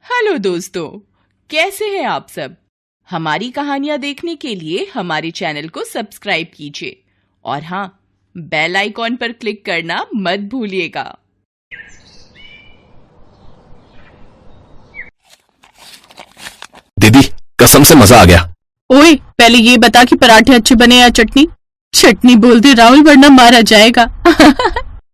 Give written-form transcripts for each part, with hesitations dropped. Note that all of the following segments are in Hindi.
हेलो दोस्तों, कैसे हैं आप सब। हमारी कहानियां देखने के लिए हमारे चैनल को सब्सक्राइब कीजिए और हाँ, बेल आइकॉन पर क्लिक करना मत भूलिएगा। दीदी, कसम से मजा आ गया। ओए, पहले ये बता कि पराठे अच्छे बने या चटनी। चटनी बोल दे राहुल, वरना मारा जाएगा।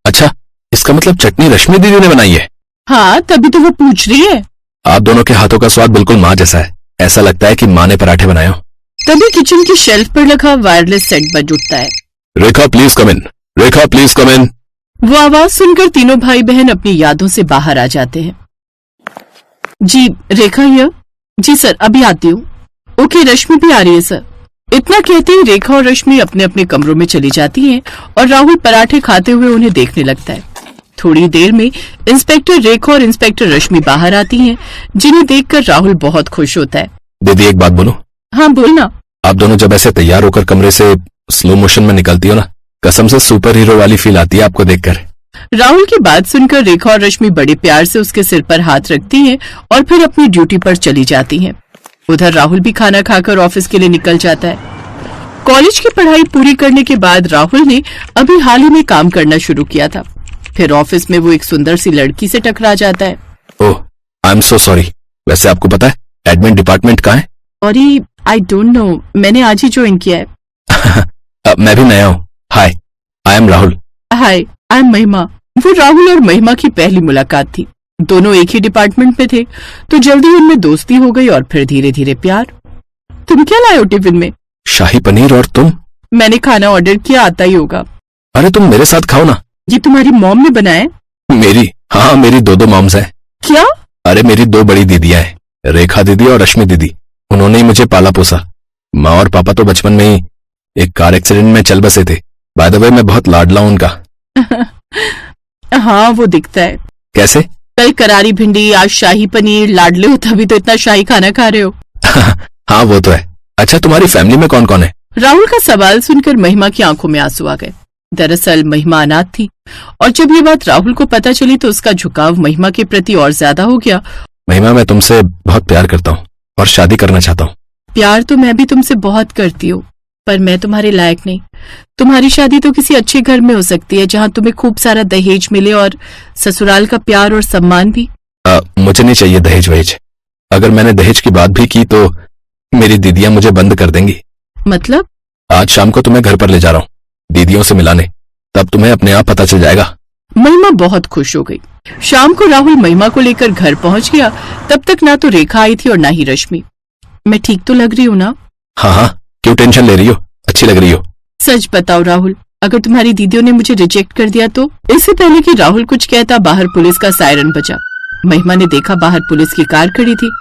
अच्छा, इसका मतलब चटनी रश्मि दीदी ने बनाई है। हाँ, तभी तो वो पूछ रही है। आप दोनों के हाथों का स्वाद बिल्कुल माँ जैसा है। ऐसा लगता है कि माँ ने पराठे बनाए हो। तभी किचन की शेल्फ पर लगा वायरलेस सेट बज उठता है। Rekha please come in, Rekha please come in. वो आवाज सुनकर तीनों भाई बहन अपनी यादों से बाहर आ जाते हैं। जी रेखा हियर। जी सर, अभी आती हूँ। ओके, रश्मि भी आ रही है सर। इतना कहते ही रेखा और रश्मि अपने अपने कमरों में चली जाती हैं और राहुल पराठे खाते हुए उन्हें देखने लगता है। थोड़ी देर में इंस्पेक्टर रेखा और इंस्पेक्टर रश्मि बाहर आती हैं, जिन्हें देखकर राहुल बहुत खुश होता है। दीदी एक बात बोलूं? हाँ बोलना। आप दोनों जब ऐसे तैयार होकर कमरे से स्लो मोशन में निकलती हो ना, कसम से सुपर हीरो वाली फील आती है आपको देखकर। राहुल की बात सुनकर रेखा और रश्मि बड़े प्यार से उसके सिर पर हाथ रखती हैं और फिर अपनी ड्यूटी पर चली जाती हैं। उधर राहुल भी खाना खाकर ऑफिस के लिए निकल जाता है। कॉलेज की पढ़ाई पूरी करने के बाद राहुल ने अभी हाल ही में काम करना शुरू किया था। फिर ऑफिस में वो एक सुंदर सी लड़की से टकरा जाता है। ओह, आई एम सो सॉरी। वैसे आपको पता है एडमिन डिपार्टमेंट कहाँ है? सॉरी, आई डोंट नो, मैंने आज ही ज्वाइन किया है। मैं भी नया हूँ। Hi, I am Rahul. Hi, I am Mahima. वो राहुल और महिमा की पहली मुलाकात थी। दोनों एक ही डिपार्टमेंट में थे, तो जल्दी उनमें दोस्ती हो गई और फिर धीरे धीरे प्यार। तुम क्या लाए हो टिफिन में? शाही पनीर। और तुम? मैंने खाना ऑर्डर किया, आता ही होगा। अरे तुम मेरे साथ खाओ ना। ये तुम्हारी मॉम ने बनाया है? मेरी? हाँ, मेरी दो मॉम्स हैं। क्या? अरे मेरी दो बड़ी दीदियां हैं, रेखा दीदी और रश्मि दीदी। उन्होंने ही मुझे पाला पोसा। माँ और पापा तो बचपन में ही एक कार एक्सीडेंट में चल बसे थे। बाय द वे, मैं बहुत लाडला हूँ उनका। हाँ, वो दिखता है। कैसे? कल करारी भिंडी, आज शाही पनीर। लाडले हो तभी तो इतना शाही खाना खा रहे हो। हाँ वो तो है। अच्छा, तुम्हारी फैमिली में कौन कौन है? राहुल का सवाल सुनकर महिमा की आंखों में आंसू आ गए। दरअसल महिमा अनाथ थी और जब ये बात राहुल को पता चली तो उसका झुकाव महिमा के प्रति और ज्यादा हो गया। महिमा, मैं तुमसे बहुत प्यार करता हूँ और शादी करना चाहता हूँ। प्यार तो मैं भी तुमसे बहुत करती हूँ, पर मैं तुम्हारे लायक नहीं। तुम्हारी शादी तो किसी अच्छे घर में हो सकती है, जहाँ तुम्हें खूब सारा दहेज मिले और ससुराल का प्यार और सम्मान भी। मुझे नहीं चाहिए दहेज वहेज। अगर मैंने दहेज की बात भी की तो मेरी दीदियां मुझे बंद कर देंगी। मतलब? आज शाम को तुम्हें घर पर ले जा रहा हूँ दीदियों से मिलाने, तब तुम्हें अपने आप पता चल जाएगा। महिमा बहुत खुश हो गई। शाम को राहुल महिमा को लेकर घर पहुंच गया। तब तक ना तो रेखा आई थी और ना ही रश्मि। मैं ठीक तो लग रही हूँ ना? हाँ हाँ, क्यों टेंशन ले रही हो? अच्छी लग रही हो। सच बताओ राहुल, अगर तुम्हारी दीदियों ने मुझे रिजेक्ट कर दिया तो? इससे पहले कि राहुल कुछ कहता, बाहर पुलिस का सायरन बजा। महिमा ने देखा बाहर पुलिस की कार खड़ी थी।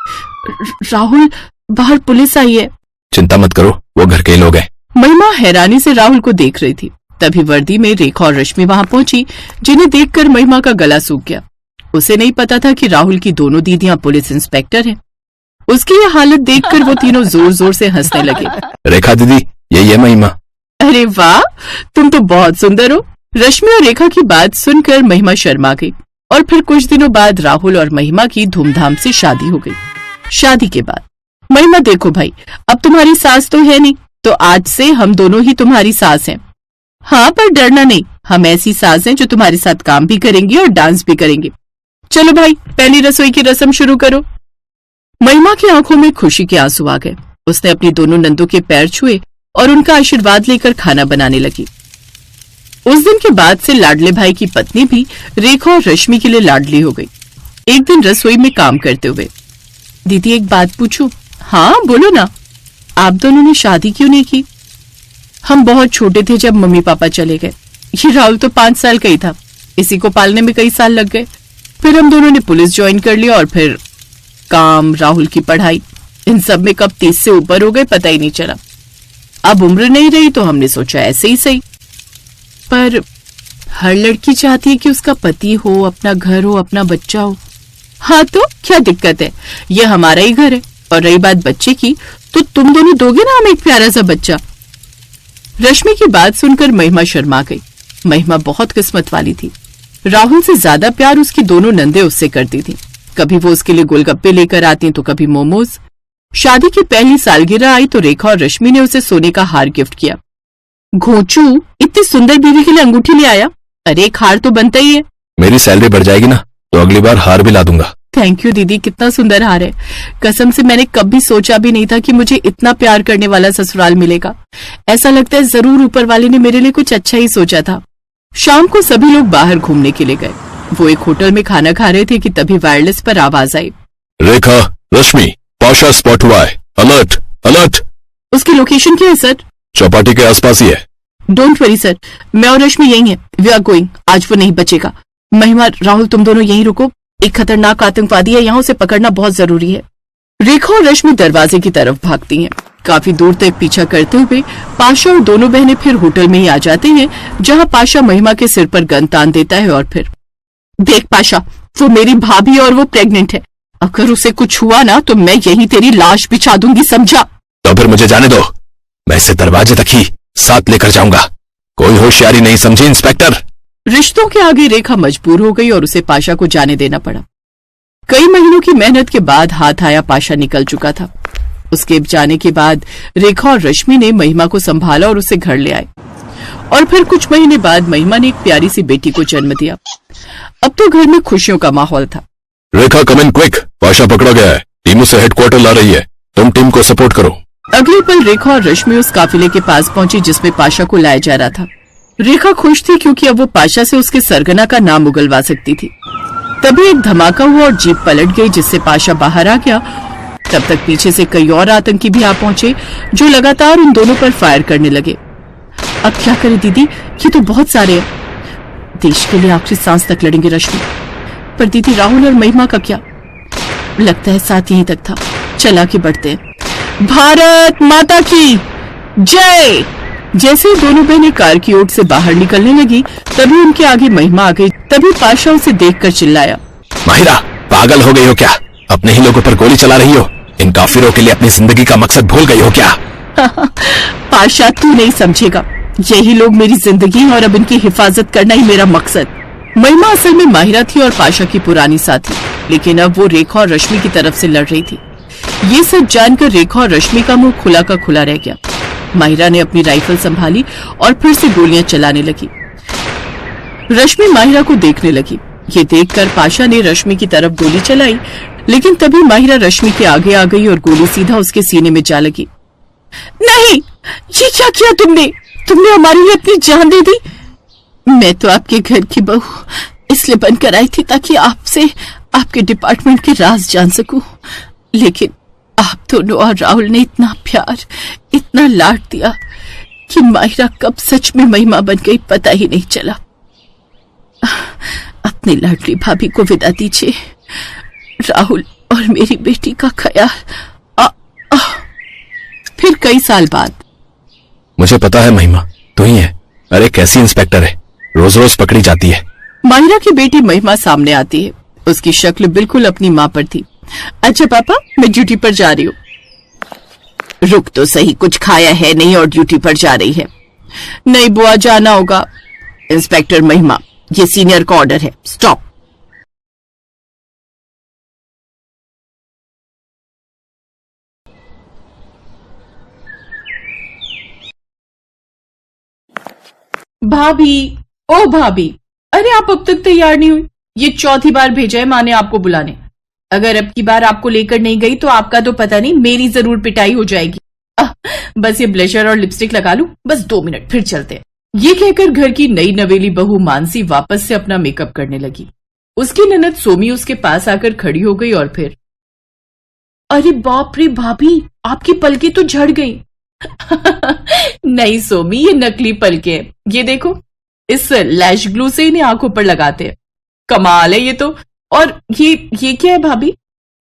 राहुल, बाहर पुलिस आई है। चिंता मत करो, वो घर के लोग हैं। महिमा हैरानी से राहुल को देख रही थी। तभी वर्दी में रेखा और रश्मि वहां पहुंची, जिन्हें देखकर महिमा का गला सूख गया। उसे नहीं पता था कि राहुल की दोनों दीदियां पुलिस इंस्पेक्टर हैं। उसकी ये हालत देखकर वो तीनों जोर जोर से हंसने लगे। रेखा दीदी, यही है महिमा। अरे वाह, तुम तो बहुत सुंदर हो। रश्मि और रेखा की बात सुनकर महिमा शर्मा गई और फिर कुछ दिनों बाद राहुल और महिमा की धूमधाम से शादी हो गई। शादी के बाद महिमा, देखो भाई, अब तुम्हारी सास तो है नहीं, तो आज से हम दोनों ही तुम्हारी सास हैं। हाँ, पर डरना नहीं, हम ऐसी सास हैं जो तुम्हारे साथ काम भी करेंगी और डांस भी करेंगे। चलो भाई, पहली रसोई की रस्म शुरू करो। महिमा की आंखों में खुशी के आंसू आ गए। उसने अपनी दोनों नंदों के पैर छुए और उनका आशीर्वाद लेकर खाना बनाने लगी। उस दिन के बाद से लाडले भाई की पत्नी भी रेखा और रश्मि के लिए लाडली हो गई। एक दिन रसोई में काम करते हुए, दीदी एक बात पूछूं? हाँ बोलो ना। आप दोनों ने शादी क्यों नहीं की? हम बहुत छोटे थे जब मम्मी पापा चले गए। ये राहुल तो 5 साल का ही था, इसी को पालने में कई साल लग गए। फिर हम दोनों ने पुलिस ज्वाइन कर लिया और फिर काम, राहुल की पढ़ाई, इन सब में कब 30 से ऊपर हो गए पता ही नहीं चला। अब उम्र नहीं रही तो हमने सोचा ऐसे ही सही। पर हर लड़की चाहती है कि उसका पति हो, अपना घर हो, अपना बच्चा हो। हाँ तो क्या दिक्कत है, ये हमारा ही घर है। और रही बात बच्चे की, तो तुम दोनों दोगे ना हमें एक प्यारा सा बच्चा। रश्मि की बात सुनकर महिमा शर्मा गई। महिमा बहुत किस्मत वाली थी। राहुल से ज्यादा प्यार उसकी दोनों नंदे उससे करती थी। कभी वो उसके लिए गोलगप्पे लेकर आती तो कभी मोमोज। शादी की पहली सालगिरह आई तो रेखा और रश्मि ने उसे सोने का हार गिफ्ट किया। घोंचू, इतनी सुंदर बीवी के लिए अंगूठी ले आया? अरे एक हार तो बनता ही है। मेरी सैलरी बढ़ जाएगी ना तो अगली बार हार भी ला दूंगा। थैंक यू दीदी, कितना सुंदर हार है। कसम से मैंने कभी सोचा भी नहीं था कि मुझे इतना प्यार करने वाला ससुराल मिलेगा। ऐसा लगता है जरूर ऊपर वाले ने मेरे लिए कुछ अच्छा ही सोचा था। शाम को सभी लोग बाहर घूमने के लिए गए। वो एक होटल में खाना खा रहे थे कि तभी वायरलेस पर आवाज आई, रेखा, रश्मि, पाशा स्पॉट हुआ है, अलर्ट अलर्ट। उसकी लोकेशन क्या है सर? चौपाटी के आसपास ही है। डोंट वरी सर, मैं और रश्मि यही है। We are going. आज वो नहीं बचेगा। महिमा, राहुल, तुम दोनों यहीं रुको। एक खतरनाक आतंकवादी है यहाँ, उसे पकड़ना बहुत जरूरी है। रेखा और रश्मि दरवाजे की तरफ भागती हैं। काफी दूर तक पीछा करते हुए पाशा और दोनों बहनें फिर होटल में ही आ जाते हैं, जहाँ पाशा महिमा के सिर पर गन तान देता है और फिर, देख पाशा, वो मेरी भाभी है और वो प्रेग्नेंट है। अगर उसे कुछ हुआ ना तो मैं यहीं तेरी लाश बिछा दूंगी, समझा? तो फिर मुझे जाने दो, मैं इसे दरवाजे तक ही साथ लेकर जाऊंगा। कोई होशियारी नहीं समझी इंस्पेक्टर? रिश्तों के आगे रेखा मजबूर हो गई और उसे पाशा को जाने देना पड़ा। कई महीनों की मेहनत के बाद हाथ आया पाशा निकल चुका था। उसके जाने के बाद रेखा और रश्मि ने महिमा को संभाला और उसे घर ले आए। और फिर कुछ महीने बाद महिमा ने एक प्यारी सी बेटी को जन्म दिया। अब तो घर में खुशियों का माहौल था। रेखा, कम इन क्विक, पाशा पकड़ा गया है। टीम उसे हेडक्वार्टर ला रही है, तुम टीम को सपोर्ट करो। अगले पल रेखा और रश्मि उस काफिले के पास पहुंची जिसमें पाशा को लाया जा रहा था। रेखा खुश थी क्योंकि अब वो पाशा से उसके सरगना का नाम उगलवा सकती थी। तभी एक धमाका हुआ और जीप पलट गई, जिससे पाशा बाहर आ गया। तब तक पीछे से कई और आतंकी भी आ पहुंचे जो लगातार उन दोनों पर फायर करने लगे। अब क्या करें दीदी, ये तो बहुत सारे हैं। देश के लिए आखिरी सांस तक लड़ेंगे रश्मि। पर दीदी, राहुल और महिमा का क्या? लगता है साथ यहीं तक था। चल आगे बढ़ते हैं। भारत माता की जय। जैसे दोनों बहनें कार की ओर से बाहर निकलने लगी तभी उनके आगे महिमा आ गई। तभी पाशा उसे देखकर चिल्लाया, माहिरा, पागल हो गई हो क्या? अपने ही लोगों पर गोली चला रही हो? इन काफिरों के लिए अपनी जिंदगी का मकसद भूल गई हो क्या? पाशा, तू नहीं समझेगा। यही लोग मेरी जिंदगी हैं और अब इनकी हिफाजत करना ही मेरा मकसद। महिमा असल में माहिरा थी और पाशा की पुरानी साथी, लेकिन अब वो रेखा और रश्मि की तरफ से लड़ रही थी। ये सब जानकर रेखा और रश्मि का मुंह खुला का खुला रह गया। माहिरा ने अपनी राइफल संभाली और फिर से गोलियां चलाने लगी। रश्मि माहिरा को देखने लगी। ये देखकर पाशा ने रश्मि की तरफ गोली चलाई, लेकिन तभी माहिरा रश्मि के आगे आ गई और गोली सीधा उसके सीने में जा लगी। नहीं, ये क्या किया तुमने? तुमने हमारे लिए अपनी जान दे दी। मैं तो आपके घर की बहू इसलिए बनकर आई थी ताकि आपसे आपके डिपार्टमेंट के राज जान सकूं, लेकिन आप दोनों और राहुल ने इतना प्यार, इतना लाड दिया कि माहिरा कब सच में महिमा बन गई पता ही नहीं चला। अपनी लाडली भाभी को विदा दीजिए। राहुल और मेरी बेटी का ख्याल। फिर कई साल बाद। मुझे पता है महिमा, तू ही है। अरे कैसी इंस्पेक्टर है, रोज रोज पकड़ी जाती है। माहिरा की बेटी महिमा सामने आती है। उसकी शक्ल बिल्कुल अपनी माँ पर थी। अच्छा पापा, मैं ड्यूटी पर जा रही हूँ। रुक तो सही, कुछ खाया है नहीं और ड्यूटी पर जा रही है। नहीं बुआ, जाना होगा। इंस्पेक्टर महिमा, ये सीनियर का ऑर्डर है, स्टॉप। भाभी, ओ भाभी, अरे आप अब तक तैयार नहीं हुई। ये चौथी बार भेजा है माँ ने आपको बुलाने। अगर अब की बार आपको लेकर नहीं गई तो आपका तो पता नहीं, मेरी जरूर पिटाई हो जाएगी। बस ये ब्लशर और लिपस्टिक लगा लूं, बस 2 मिनट, फिर चलते हैं। ये कहकर घर की नई नवेली बहू मानसी वापस से अपना मेकअप करने लगी। उसकी ननद सोमी उसके पास आकर खड़ी हो गई और फिर, अरे बाप रे भाभी, आपकी पलकें तो झड़ गई। नहीं सोमी, ये नकली पलकें हैं। ये देखो, इस लैश ग्लू से इन्हें आंखों पर लगाते हैं। कमाल है ये तो। और ये क्या है भाभी?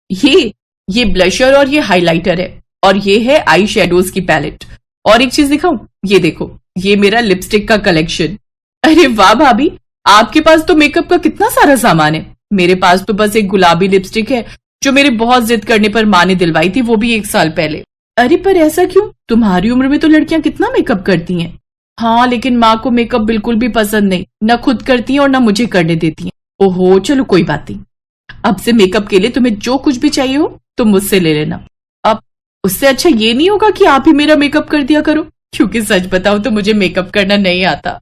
ये ब्लशर और ये हाइलाइटर है और ये है आई शेडोज की पैलेट। और एक चीज दिखाऊं, ये देखो, ये मेरा लिपस्टिक का कलेक्शन। अरे वाह भाभी, आपके पास तो मेकअप का कितना सारा सामान है। मेरे पास तो बस एक गुलाबी लिपस्टिक है जो मेरे बहुत जिद करने पर माँ ने दिलवाई थी, वो भी 1 साल पहले। अरे पर ऐसा क्यों? तुम्हारी उम्र में तो लड़कियां कितना मेकअप करती हैं। हाँ, लेकिन माँ को मेकअप बिल्कुल भी पसंद नहीं, न खुद करती हैं और न मुझे करने देती हैं। ओहो, चलो कोई बात नहीं। अब से मेकअप के लिए तुम्हें जो कुछ भी चाहिए हो तुम मुझसे ले लेना। अब उससे अच्छा ये नहीं होगा कि आप ही मेरा मेकअप कर दिया करो, क्योंकि सच बताओ तो मुझे मेकअप करना नहीं आता।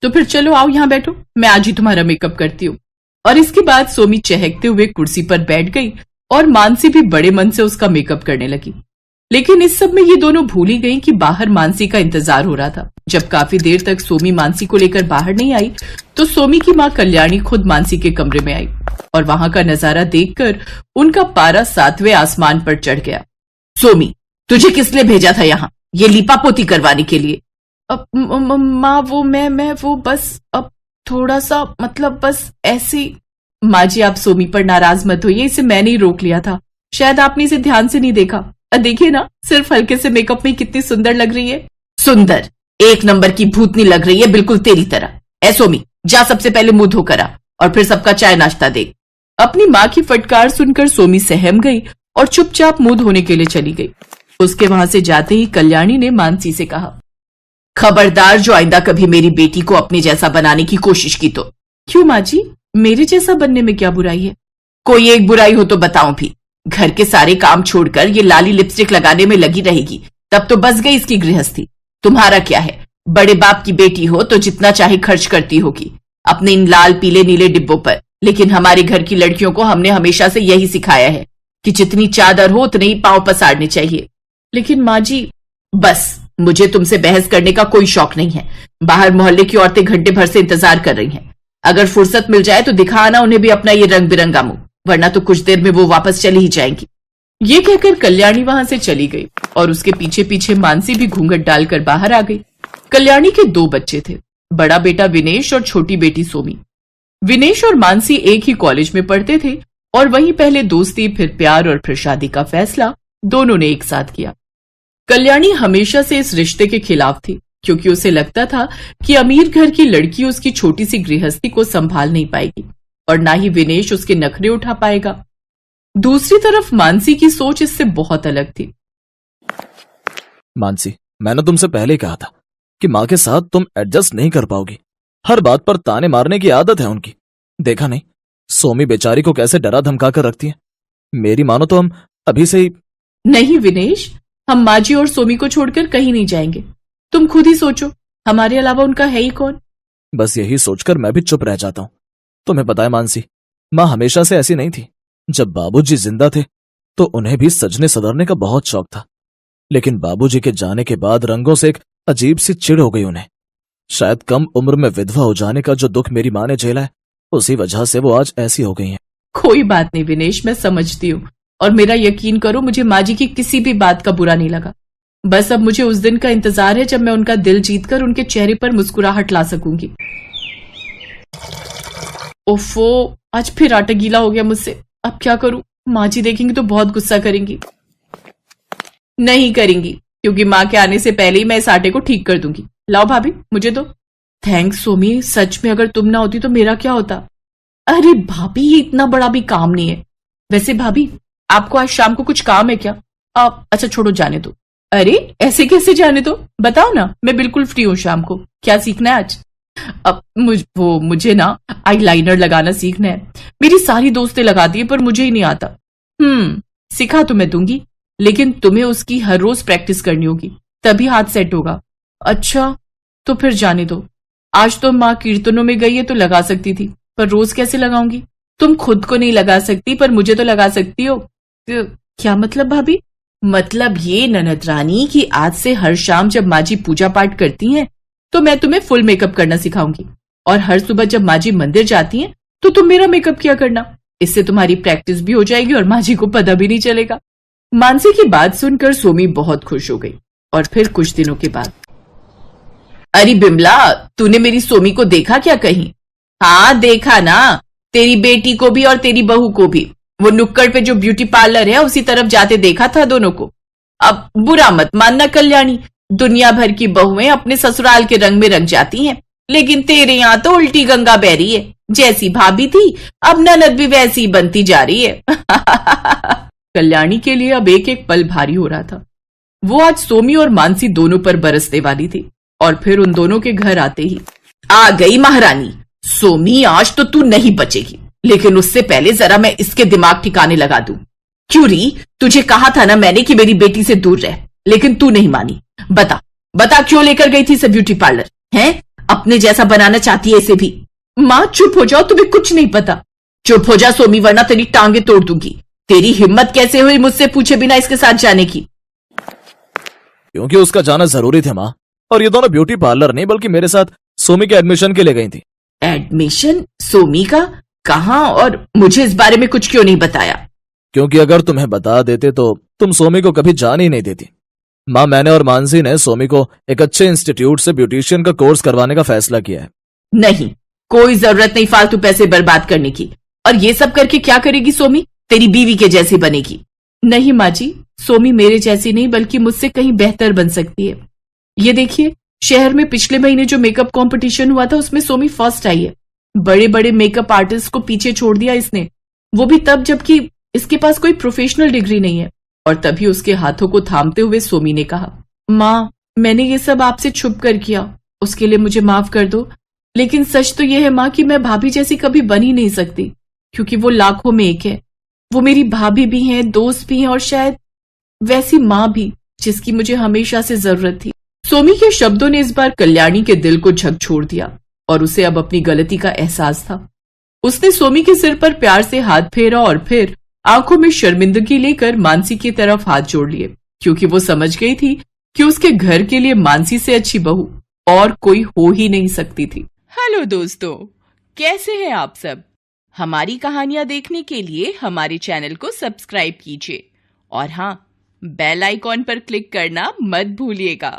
तो फिर चलो आओ यहाँ बैठो, मैं आज ही तुम्हारा मेकअप करती हूँ। और इसके बाद सोमी चहकते हुए कुर्सी पर बैठ गई और मानसी भी बड़े मन से उसका मेकअप करने लगी। लेकिन इस सब में ये दोनों भूल ही गईं कि बाहर मानसी का इंतजार हो रहा था। जब काफी देर तक सोमी मानसी को लेकर बाहर नहीं आई तो सोमी की माँ कल्याणी खुद मानसी के कमरे में आई और वहां का नजारा देखकर उनका पारा 7वें आसमान पर चढ़ गया। सोमी, तुझे किस लिए भेजा था यहाँ, ये लिपापोती करवाने के लिए? माँ वो मैं वो बस अब थोड़ा सा मतलब बस ऐसी। माँ जी आप सोमी पर नाराज मत होइए, इसे मैंने ही रोक लिया था, शायद आपने इसे ध्यान से नहीं देखा। देखिए ना, सिर्फ हल्के से मेकअप में कितनी सुंदर लग रही है। सुंदर? एक नंबर की भूतनी लग रही है, बिल्कुल तेरी तरह। ए सोमी, जा सबसे पहले मुंह धोकर आ और फिर सबका चाय नाश्ता दे। अपनी माँ की फटकार सुनकर सोमी सहम गई और चुपचाप मुंह धोने के लिए चली गई। उसके वहां से जाते ही कल्याणी ने मानसी से कहा, खबरदार जो आइंदा कभी मेरी बेटी को अपने जैसा बनाने की कोशिश की तो। क्यों माँ जी, मेरे जैसा बनने में क्या बुराई है? कोई एक बुराई हो तो बताऊं भी। घर के सारे काम छोड़कर ये लाली लिपस्टिक लगाने में लगी रहेगी, तब तो बस गई इसकी गृहस्थी। तुम्हारा क्या है, बड़े बाप की बेटी हो तो जितना चाहे खर्च करती होगी अपने इन लाल पीले नीले डिब्बों पर, लेकिन हमारे घर की लड़कियों को हमने हमेशा से यही सिखाया है कि जितनी चादर हो उतने ही पांव पसारने चाहिए। लेकिन माँ जी, बस मुझे तुमसे बहस करने का कोई शौक नहीं है। बाहर मोहल्ले की औरतें घंटे भर से इंतजार कर रही हैं। अगर फुर्सत मिल जाए तो दिखाना उन्हें भी अपना ये रंग बिरंगा मुंह, वरना तो कुछ देर में वो वापस चली ही जाएंगी। ये कहकर कल्याणी वहां से चली गई और उसके पीछे पीछे मानसी भी घूंघट डालकर बाहर आ गई। कल्याणी के 2 बच्चे थे, बड़ा बेटा विनेश और छोटी बेटी सोमी। विनेश और मानसी एक ही कॉलेज में पढ़ते थे और वहीं पहले दोस्ती, फिर प्यार और फिर शादी का फैसला दोनों ने एक साथ किया। कल्याणी हमेशा से इस रिश्ते के खिलाफ थी, क्योंकि उसे लगता था कि अमीर घर की लड़की उसकी छोटी सी गृहस्थी को संभाल नहीं पाएगी और ना ही विनेश उसके नखरे उठा पाएगा। दूसरी तरफ मानसी की सोच इससे बहुत अलग थी। मानसी, मैंने तुमसे पहले ही कहा था कि माँ के साथ तुम एडजस्ट नहीं कर पाओगी। हर बात पर ताने मारने की आदत है उनकी। देखा नहीं सोमी बेचारी को कैसे डरा धमका कर रखती है। मेरी मानो तो हम अभी से ही। नहीं विनेश, हम माँ जी और सोमी को छोड़कर कहीं नहीं जाएंगे। तुम खुद ही सोचो, हमारे अलावा उनका है ही कौन? बस यही सोचकर मैं भी चुप रह जाता हूँ। तुम्हें पता है मानसी, माँ हमेशा से ऐसी नहीं थी। जब बाबूजी जिंदा थे तो उन्हें भी सजने सदरने का बहुत शौक था, लेकिन बाबूजी के जाने के बाद रंगों से एक अजीब सी चिढ़ हो गई उन्हें। शायद कम उम्र में विधवा हो जाने का जो दुख मेरी माँ ने झेला है, उसी वजह से वो आज ऐसी हो गई हैं। कोई बात नहीं विनेश, मैं समझती हूँ और मेरा यकीन करो मुझे माँ जी की किसी भी बात का बुरा नहीं लगा। बस अब मुझे उस दिन का इंतजार है जब मैं उनका दिल जीतकर उनके चेहरे पर मुस्कुराहट ला सकूंगी। ओफो, आज फिर आटा गीला हो गया मुझसे। अब क्या करूं? माँ जी देखेंगी तो बहुत गुस्सा करेंगी। नहीं करेंगी, क्योंकि माँ के आने से पहले ही मैं इस आटे को ठीक कर दूंगी। लाओ भाभी, मुझे दो। थैंक्स सोमी, सच में अगर तुम ना होती तो मेरा क्या होता? अरे भाभी, ये इतना बड़ा भी काम नहीं है। वैसे भाभी, आपको आज शाम को कुछ काम है क्या? अच्छा छोड़ो, जाने दो। अरे ऐसे कैसे जाने दो, बताओ ना, मैं बिल्कुल फ्री हूँ शाम को। क्या सीखना है आज? अब मुझे ना आईलाइनर लगाना सीखना है। मेरी सारी दोस्तें लगाती है पर मुझे ही नहीं आता। सिखा तो मैं दूंगी, लेकिन तुम्हें उसकी हर रोज प्रैक्टिस करनी होगी, तभी हाथ सेट होगा। अच्छा तो फिर जाने दो। आज तो माँ कीर्तनों में गई है तो लगा सकती थी, पर रोज कैसे लगाऊंगी? तुम खुद को नहीं लगा सकती पर मुझे तो लगा सकती हो। क्या मतलब भाभी? मतलब ये ननद रानी कि आज से हर शाम जब माँ जी पूजा पाठ करती हैं तो मैं तुम्हें फुल मेकअप करना सिखाऊंगी, और हर सुबह जब माँ जी मंदिर जाती हैं तो तुम मेरा मेकअप किया करना। इससे तुम्हारी प्रैक्टिस भी हो जाएगी और माँ जी को पता भी नहीं चलेगा। मानसी की बात सुनकर सोमी बहुत खुश हो गई। और फिर कुछ दिनों के बाद, अरे बिमला, तूने मेरी सोमी को देखा क्या कहीं? हाँ देखा ना, तेरी बेटी को भी और तेरी बहू को भी। वो नुक्कड़ पे जो ब्यूटी पार्लर है उसी तरफ जाते देखा था दोनों को। अब बुरा मत मानना कल्याणी, दुनिया भर की बहुएं अपने ससुराल के रंग में रंग जाती हैं, लेकिन तेरे यहाँ तो उल्टी गंगा बह रही है। जैसी भाभी थी अब ननद भी वैसी ही बनती जा रही है। कल्याणी के लिए अब एक एक पल भारी हो रहा था। वो आज सोमी और मानसी दोनों पर बरसने वाली थी। और फिर उन दोनों के घर आते ही, आ गई महारानी। सोमी, आज तो तू नहीं बचेगी। लेकिन उससे पहले जरा मैं इसके दिमाग ठिकाने लगा दूं। क्यों री, तुझे कहा था ना मैंने कि मेरी बेटी से दूर रह, लेकिन तू नहीं मानी। बता बता क्यों लेकर गई थी इसे ब्यूटी पार्लर? हैं, अपने जैसा बनाना चाहती है इसे भी। माँ चुप हो जाओ, तुम्हें कुछ नहीं पता। चुप हो जा सोमी, वरना तेरी टांगे तोड़ दूंगी। तेरी हिम्मत कैसे हुई मुझसे पूछे बिना इसके साथ जाने की? क्योंकि उसका जाना जरूरी था माँ, और ये दोनों ब्यूटी पार्लर नहीं बल्कि मेरे साथ सोमी के एडमिशन के लिए गई थी। एडमिशन? सोमी का? कहाँ? और मुझे इस बारे में कुछ क्यों नहीं बताया? क्योंकि अगर तुम्हें बता देते तो तुम सोमी को कभी जान ही नहीं देती। माँ, मैंने और मानसी ने सोमी को एक अच्छे इंस्टीट्यूट से ब्यूटिशियन का कोर्स करवाने का फैसला किया है। नहीं, कोई जरूरत नहीं फालतू पैसे बर्बाद करने की। और ये सब करके क्या करेगी सोमी? तेरी बीवी के जैसी बनेगी। नहीं माँ जी, सोमी मेरे जैसी नहीं बल्कि मुझसे कहीं बेहतर बन सकती है। ये देखिए, शहर में पिछले महीने जो मेकअप कंपटीशन हुआ था उसमें सोमी फर्स्ट आई है। बड़े बड़े मेकअप आर्टिस्ट को पीछे छोड़ दिया इसने, वो भी तब जबकि इसके पास कोई प्रोफेशनल डिग्री नहीं है। और तभी उसके हाथों को थामते हुए सोमी ने कहा, माँ मैंने ये सब आपसे छुप कर किया, उसके लिए मुझे माफ कर दो। लेकिन सच तो यह है माँ कि मैं भाभी जैसी कभी बन ही नहीं सकती, क्योंकि वो लाखों में एक है। वो मेरी भाभी भी हैं, दोस्त भी हैं और शायद वैसी माँ भी जिसकी मुझे हमेशा से जरूरत थी। सोमी के शब्दों ने इस बार कल्याणी के दिल को झकझोर दिया और उसे अब अपनी गलती का एहसास था। उसने सोमी के सिर पर प्यार से हाथ फेरा और फिर आंखों में शर्मिंदगी लेकर मानसी की तरफ हाथ जोड़ लिए, क्योंकि वो समझ गई थी कि उसके घर के लिए मानसी से अच्छी बहू और कोई हो ही नहीं सकती थी। हेलो दोस्तों, कैसे हैं आप सब? हमारी कहानियां देखने के लिए हमारे चैनल को सब्सक्राइब कीजिए और हाँ, बेल आइकॉन पर क्लिक करना मत भूलिएगा।